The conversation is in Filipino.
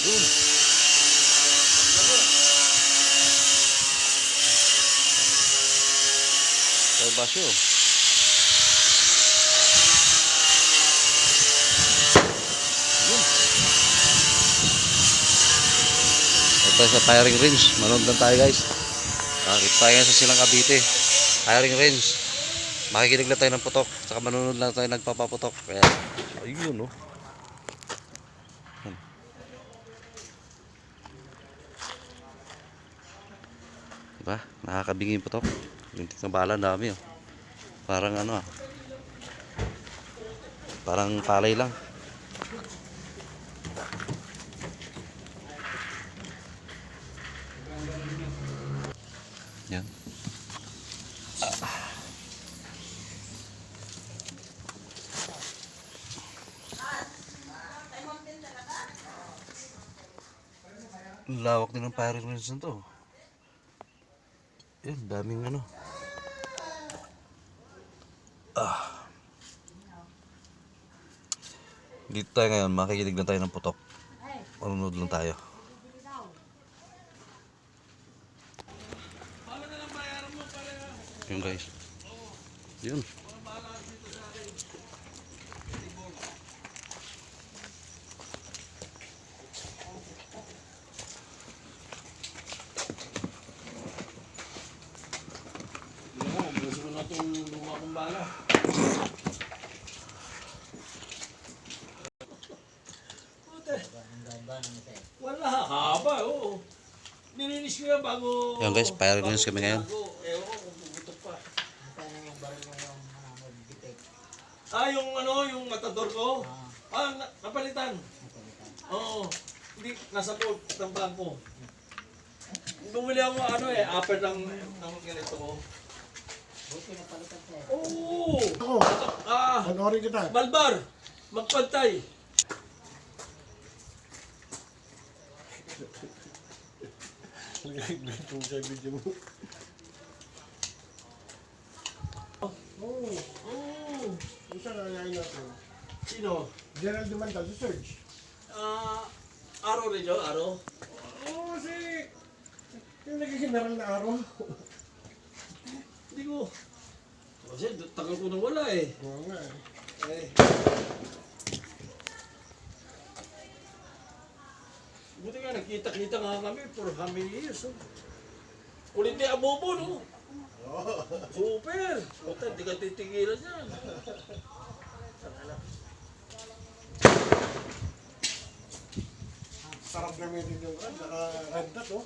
Yun. Kaya basyo. Yun. Ito sa firing range. Manood lang tayo guys. Nakikita tayo sa Silang Cavite. Firing range. Makikinig lang tayo ng putok. Saka manonood lang tayo nagpapaputok. Kaya, ayun no. Diba? Nakakabingi yung putok. Yung tik na bala, dami oh. Parang ano ah. Parang palay lang. Yan. Lawak din ng firing range na to. Yan, daming ano. Dito tayo ngayon, makikinig lang tayo ng putok. Manunod lang tayo. Yun guys. Yun. Gusto na itong luma kong bala. Wala, haba, oo. Nilinis ko yan bago... Yan guys, firing range kami ngayon. Ewan ko kung puputok pa. Yung baril mo yung detect. Yung ano, yung matador ko? Napalitan. Oo. Hindi, nasa po, ng bangko. Bumili ako upper ng ganito ko. Buti na palitan siya. Oo! Ako, panoorin kita. Balbar! Magpantay! Kung sa video mo. Oo. Isa na ngayon natin. Sino? Gerald Dumantal, si Serge. Araw rin yun, araw. Oo, si... Yung naging general na araw. Hindi ko. Kasi tagal ko nang wala eh. Oo nga eh. Buti nga, nagkita-kita nga kami for how many years. Oh. Kulit ni Abobo, no? Super! Puta, hindi ka titigilan yan. Sarap gamitin yung red, naka red dot oh.